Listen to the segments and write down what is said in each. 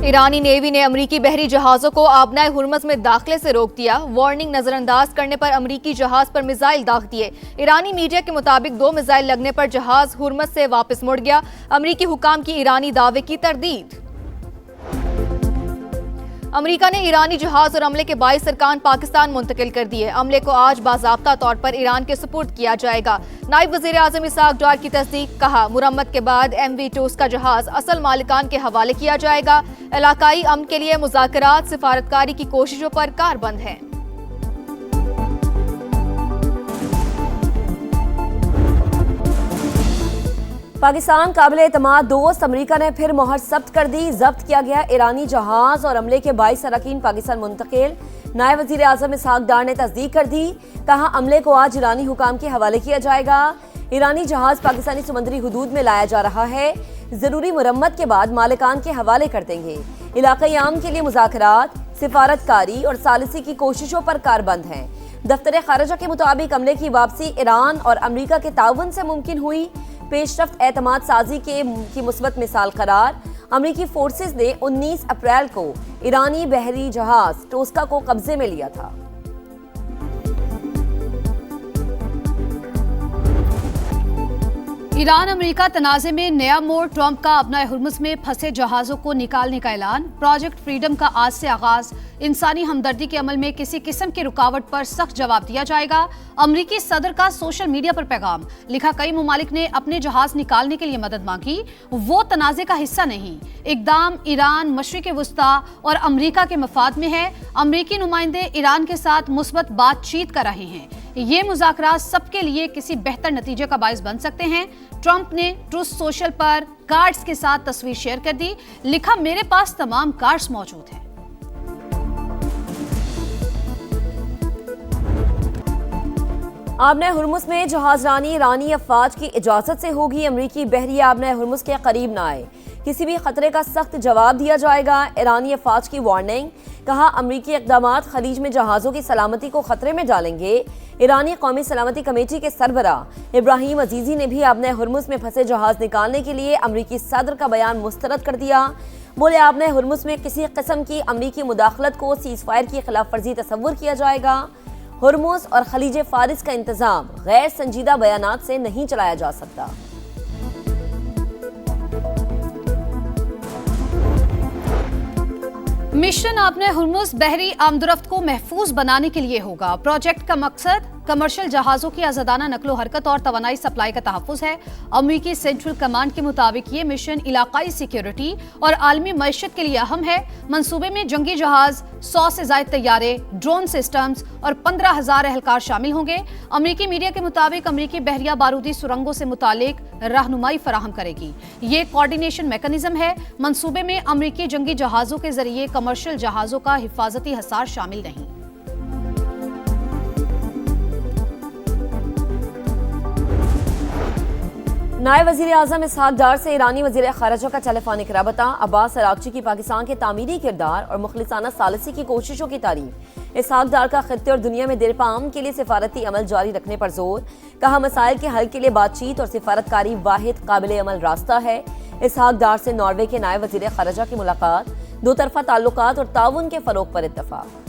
ईरानी navy ने अमरीकी बहरी जहाज़ों को आबनाए हुर्मज़ में दाखिले से रोक दिया। वार्निंग नजरअंदाज करने पर अमरीकी जहाज़ पर मिसाइल दाग दिए। ईरानी मीडिया के मुताबिक 2 मिसाइल लगने पर जहाज़ हुर्मज़ से वापस मुड़ गया। अमरीकी हुकाम की ईरानी दावे की तरदीद। अमरीका ने ईरानी जहाज और अमले के 22 अरकान पाकिस्तान मुंतकिल कर दिए। अमले को आज बाज़ाब्ता तौर पर ईरान के सुपुर्द किया जाएगा। नायब वज़ीर आज़म इसहाक डार की तस्दीक। कहा, मुरम्मत के बाद MV टूस का जहाज असल मालिकान के हवाले किया जाएगा। इलाकाई अमन के लिए मुज़ाकरात सिफारतकारी की कोशिशों पर कारबंद है। पाकिस्तान काबिल एतमाद दोस्त अमरीका ने फिर मोहर सब्त कर दी। जब्त किया गया ईरानी जहाज और अमले के 22 अरकान पाकिस्तान मुंतकिल। नायब वज़ीर आज़म इसहाक डार ने तस्दीक कर दी। कहा, अमले को आज ईरानी हुकाम के हवाले किया जाएगा। ईरानी जहाज पाकिस्तानी समुद्री हुदूद में लाया जा रहा है। जरूरी मुरम्मत के बाद मालिकान के हवाले कर देंगे। इलाकाई आम के लिए मुज़ाकरात, सिफारतकारी और सालिसी की कोशिशों पर कारबंद हैं। दफ्तर खारजा के मुताबिक अमले की वापसी ईरान और अमरीका के ताउन से मुमकिन हुई। पेशरफ्त एतमाद साजी की मुस्बत मिसाल करार। अमरीकी फोर्सेस ने 19 अप्रैल को ईरानी बहरी जहाज टोस्का को कब्जे में लिया था। ईरान अमेरिका तनाज़े में नया मोड़। ट्रंप का अपना हुर्मुज़ में फंसे जहाज़ों को निकालने का ऐलान। प्रोजेक्ट फ्रीडम का आज से आगाज। इंसानी हमदर्दी के अमल में किसी किस्म की रुकावट पर सख्त जवाब दिया जाएगा। अमरीकी सदर का सोशल मीडिया पर पैगाम। लिखा, कई मुमालिक ने अपने जहाज निकालने के लिए मदद मांगी, वो तनाज़े का हिस्सा नहीं। इक़दाम ईरान, मशरिक़ वुस्ता और अमरीका के मफाद में है। अमरीकी नुमाइंदे ईरान के साथ मुस्बत बातचीत कर रहे हैं। ये मुज़ाकरात सबके लिए किसी बेहतर नतीजे का बाइस बन सकते हैं। ट्रंप ने ट्रूथ सोशल पर कार्ड्स के साथ तस्वीर शेयर कर दी। लिखा, मेरे पास तमाम कार्ड्स मौजूद हैं। आबनाए हुर्मुज़ में जहाज़रानी ईरानी अफवाज की इजाज़त से होगी। अमरीकी बहरी आबनाए हुर्मुज़ के करीब न आए। किसी भी खतरे का सख्त जवाब दिया जाएगा। ईरानी अफवाज की वार्निंग। कहा, अमरीकी इक़दामात खलीज में जहाज़ों की सलामती को खतरे में डालेंगे। ईरानी कौमी सलामती कमेटी के सरबराह इब्राहिम अजीज़ी ने भी आबनाए हुर्मुज़ में फंसे जहाज़ निकालने के लिए अमरीकी सदर का बयान मुस्तरद कर दिया। बोले, आबनाए हुर्मुज़ में किसी किस्म की अमरीकी मुदाखलत को सीज़ फायर की खिलाफ वर्जी तस्वुर किया जाएगा। हुर्मुज़ और खलीज फारिस का इंतज़ाम गैर संजीदा बयानात से नहीं चलाया जा सकता। मिशन आपने हुर्मुज़ बहरी आमदोरफ्त को महफूज बनाने के लिए होगा। प्रोजेक्ट का मकसद कमर्शियल जहाज़ों की आज़ादाना नकलो हरकत और तवानाई सप्लाई का तहफ़्फ़ुज़ है। अमरीकी सेंट्रल कमांड के मुताबिक ये मिशन इलाकाई सिक्योरिटी और आलमी मईशत के लिए अहम है। मंसूबे में जंगी जहाज़, 100 से ज़ायद तैयारे, ड्रोन सिस्टम्स और 15,000 एहलकार शामिल होंगे। अमरीकी मीडिया के मुताबिक अमरीकी बहरिया बारूदी सुरंगों से मुतालिक रहनुमाई फराहम करेगी। ये कोऑर्डिनेशन मैकेनिज्म है। मंसूबे में अमरीकी जंगी जहाज़ों के जरिए कमर्शियल जहाज़ों का हिफाजती हसार शामिल नहीं। नायब वज़ीर आज़म इसहाक डार से ईरानी वज़ीर ख़ारजा का टेलीफोनिक राबता। अब्बास अराग़ची की पाकिस्तान के तामीरी किरदार और मुखलिसाना सालिसी की कोशिशों की तारीफ। इसहाक डार का खित्ते और दुनिया में दिरपाम के लिए सिफारती अमल जारी रखने पर जोर। कहा, मसाइल के हल के लिए बातचीत और सिफारतकारी वाहिद काबिल अमल रास्ता है। इसहाक डार से नॉर्वे के नायब वज़ीर ख़ारजा की मुलाकात। दो तरफ़ा ताल्लुकात और ताउन के फ़रोग़ पर इत्तफ़ाक़।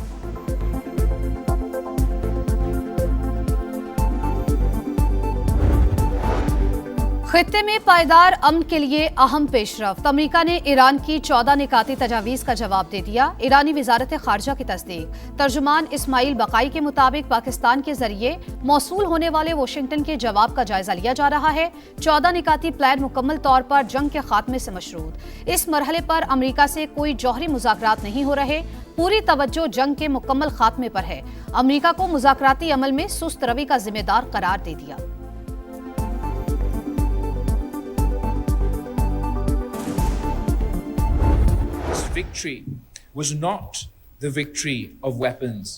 खित्ते में पायदार अमन के लिए अहम पेशरफ्त। अमरीका ने ईरान की 14 निकाती तजावीज़ का जवाब दे दिया। ईरानी वज़ारत ख़ारजा की तस्दीक। तर्जुमान इस्माइल बकाई के मुताबिक पाकिस्तान के जरिए मौसूल होने वाले वाशिंगटन के जवाब का जायजा लिया जा रहा है। 14 निकाती प्लान मुकम्मल तौर पर जंग के खात्मे से मशरूत। इस मरहले पर अमरीका से कोई जौहरी मुज़ाकरात नहीं हो रहे। पूरी तवज्जो जंग के मुकम्मल खात्मे पर है। अमरीका को मुज़ाकराती अमल में सुस्त रवि का जिम्मेदार करार दे दिया। Victory was not the victory of weapons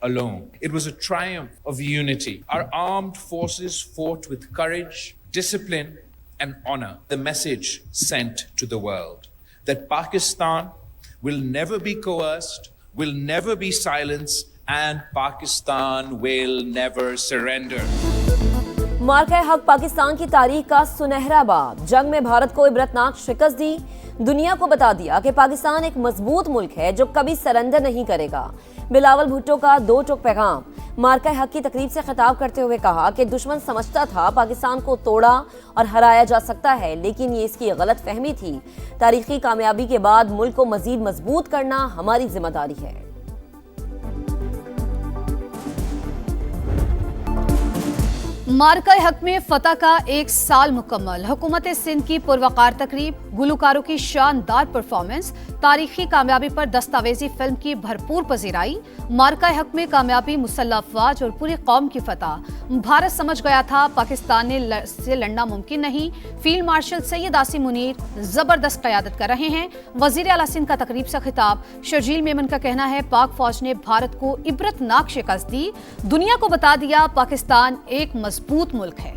alone. It was a triumph of unity. Our armed forces fought with courage, discipline, and honor. The message sent to the world that Pakistan will never be coerced, will never be silenced, and Pakistan will never surrender. मार्का हक पाकिस्तान की तारीख का सुनहरा बाब, जंग में भारत को इबरतनाक शिकस्त दी, दुनिया को बता दिया कि पाकिस्तान एक मजबूत मुल्क है जो कभी सरेंडर नहीं करेगा। बिलावल भुट्टो का दो टोक पैगाम। मार्का हक की तकरीब से खिताब करते हुए कहा कि दुश्मन समझता था पाकिस्तान को तोड़ा और हराया जा सकता है, लेकिन ये इसकी गलत फहमी थी। तारीखी कामयाबी के बाद मुल्क को मजीद मजबूत करना हमारी जिम्मेदारी है। मार्का हक में फतह का 1 साल मुकम्मल। हुकूमत सिंध की पुरवकार तकरीब, गुलकारों की शानदार परफॉर्मेंस, तारीखी कामयाबी पर दस्तावेजी फिल्म की भरपूर पजीराई। मार्का हक में कामयाबी, मुसल्लह अफवाज और पूरी कौम की फतह। भारत समझ गया था पाकिस्तान से लड़ना मुमकिन नहीं। फील्ड मार्शल सैयद आसिम मुनीर जबरदस्त क़यादत कर रहे हैं। वज़ीर आला सिंध का तकरीब से खिताब। शर्जील मेमन का कहना है पाक फौज ने भारत को इबरतनाक शिकस्त दी, दुनिया को बता दिया पाकिस्तान एक मजबूत मुल्क है।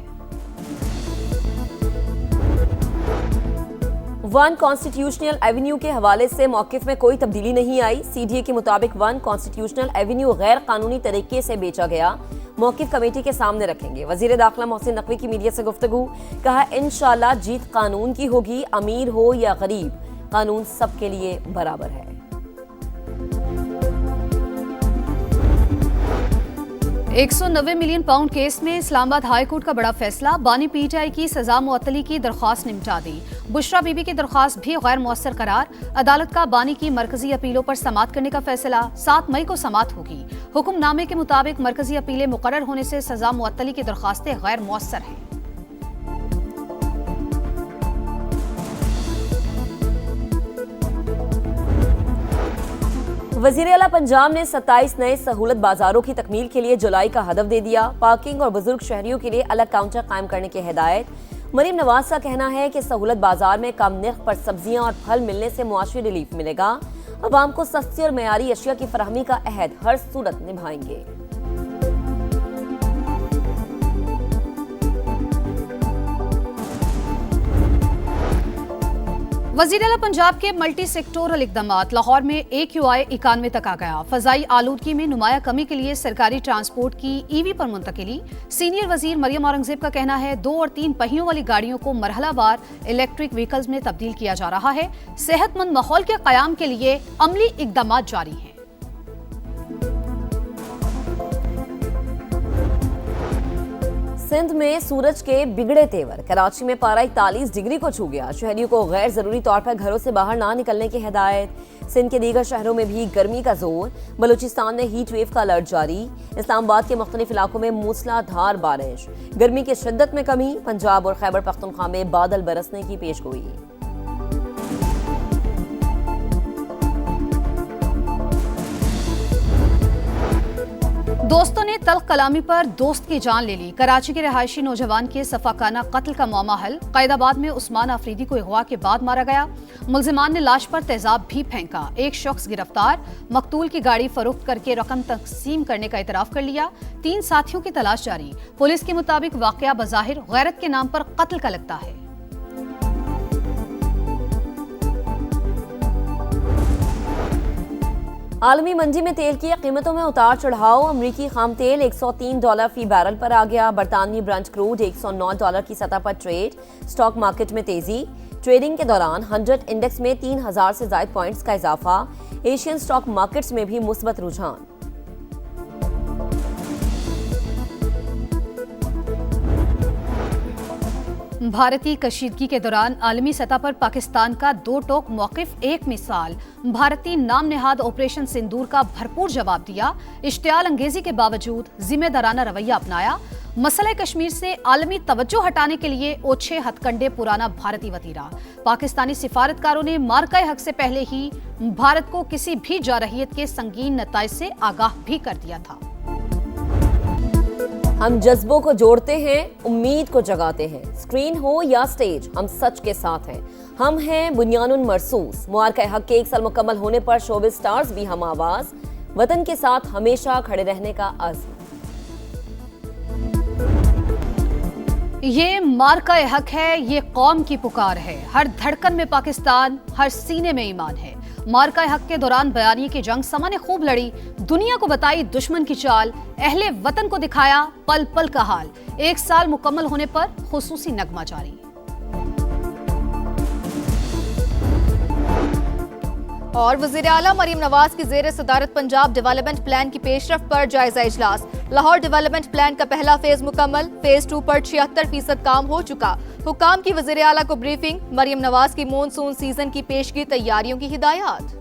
वन कॉन्स्टिट्यूशनल एवेन्यू के हवाले से मौक़िफ़ में कोई तब्दीली नहीं आई। सीडीए के मुताबिक वन कॉन्स्टिट्यूशनल एवेन्यू गैर कानूनी तरीके से बेचा गया, मौक़िफ़ कमेटी के सामने रखेंगे। वज़ीर दाखिला मोहसिन नकवी की मीडिया से गुफ्तगू, कहा इंशाअल्लाह जीत कानून की होगी, अमीर हो या गरीब, कानून सबके लिए बराबर है। 190 मिलियन पाउंड केस में इस्लामाबाद हाई कोर्ट का बड़ा फैसला। बानी पीटीआई की सजा मुअत्तली की दरख्वास्त निपटा दी। बुशरा बीबी की दरख्वास्त भी गैर मुअस्सर करार। अदालत का बानी की मरकजी अपीलों पर समाअत करने का फैसला। 7 मई को समाअत होगी। हुक्मनामे के मुताबिक मरकजी अपीलें मुकर्रर होने से सजा मुअत्तली की दरख्वास्तें गैर मुअस्सर हैं। वज़ीर आला पंजाब ने 27 नए सहूलत बाजारों की तकमील के लिए जुलाई का हदफ दे दिया। पार्किंग और बुजुर्ग शहरियों के लिए अलग काउंटर कायम करने की हिदायत। मरीम नवाज का कहना है कि सहूलत बाजार में कम निर्ख पर सब्जियां और फल मिलने से मुआशी रिलीफ मिलेगा। अवाम को सस्ती और मयारी अशिया की फराहमी का अहद हर सूरत निभाएंगे। वज़ीर आला पंजाब के मल्टी सेक्टोरल इक़दामात। लाहौर में AQI 91 तक आ गया। फ़ज़ाई आलूदगी में नुमाया कमी के लिए सरकारी ट्रांसपोर्ट की EV पर मुंतकिली। सीनियर वज़ीर मरियम औरंगज़ेब का कहना है 2 और 3 पहियों वाली गाड़ियों को मरहलावार इलेक्ट्रिक व्हीकल्स में तब्दील किया जा रहा है। सेहतमंद माहौल के क़याम के लिए अमली इक़दामात जारी हैं। सिंध में सूरज के बिगड़े तेवर। कराची में पारा 41 डिग्री को छू गया। शहरियों को गैर जरूरी तौर पर घरों से बाहर ना निकलने की हिदायत। सिंध के दीगर शहरों में भी गर्मी का जोर। बलूचिस्तान में हीट वेव का अलर्ट जारी। इस्लामाबाद के मुख्तलिफ इलाकों में मूसलाधार बारिश। गर्मी की शिद्दत में कमी। पंजाब और खैबर पख्तूनख्वा में बादल बरसने की पेशगोई। दोस्तों ने तल्ख कलामी पर दोस्त की जान ले ली। कराची के रहायशी नौजवान के सफाकाना कत्ल का मामला हल। कैदाबाद में उस्मान आफरीदी को अगवा के बाद मारा गया। मुल्जिमान ने लाश पर तेजाब भी फेंका। एक शख्स गिरफ्तार। मकतूल की गाड़ी फरोख्त करके रकम तकसीम करने का इतराफ कर लिया। 3 साथियों की तलाश जारी। पुलिस के मुताबिक वाकया बज़ाहिर गैरत के नाम पर कत्ल का लगता है। आलमी मंडी में तेल की कीमतों में उतार चढ़ाव। अमरीकी खाम तेल $103 फी बैरल पर आ गया। बरतानवी ब्रंट क्रूड $109 की सतह पर ट्रेड। स्टॉक मार्केट में तेजी। ट्रेडिंग के दौरान 100 इंडेक्स में 3000 से ज्यादा पॉइंट्स का इजाफा। एशियन स्टॉक मार्केट्स में भी मुस्बत रुझान। भारतीय कशीदगी के दौरान आलमी सतह पर पाकिस्तान का 2 टोक मौक़िफ़ एक मिसाल। भारतीय नाम नेहाद ऑपरेशन सिंदूर का भरपूर जवाब दिया। इश्तियाल अंगेजी के बावजूद जिम्मेदाराना रवैया अपनाया। मसला कश्मीर से आलमी तवज्जो हटाने के लिए ओछे हथकंडे पुराना भारतीय वतीरा। पाकिस्तानी सिफारतकारों ने मार्का हक से पहले ही भारत को किसी भी जारहियत के संगीन नताइज से आगाह भी कर दिया था। हम जज्बों को जोड़ते हैं, उम्मीद को जगाते हैं। स्क्रीन हो या स्टेज, हम सच के साथ हैं। हम हैं बुनियानुन मरसूस। मुबारक हक के 1 साल मुकम्मल होने पर शोबिज़ स्टार्स भी हम आवाज। वतन के साथ हमेशा खड़े रहने का अज़्म। ये मार्का हक है, ये कौम की पुकार है। हर धड़कन में पाकिस्तान, हर सीने में ईमान है। मार्का हक के दौरान बयानी की जंग समा ने खूब लड़ी। दुनिया को बताई दुश्मन की चाल। अहले वतन को दिखाया पल पल का हाल। 1 साल मुकम्मल होने पर खुसूसी नगमा जारी। और वज़ीर आला मरीम नवाज की ज़ेर सदारत पंजाब डेवलपमेंट प्लान की पेशरफ पर जायजा इजलास। लाहौर डेवलपमेंट प्लान का पहला फेज मुकम्मल, फेज 2 पर 76% काम हो चुका। हुकाम की वज़ीर आला को ब्रीफिंग, मरीम नवाज की मॉनसून सीजन की पेशगी तैयारियों की हिदायत।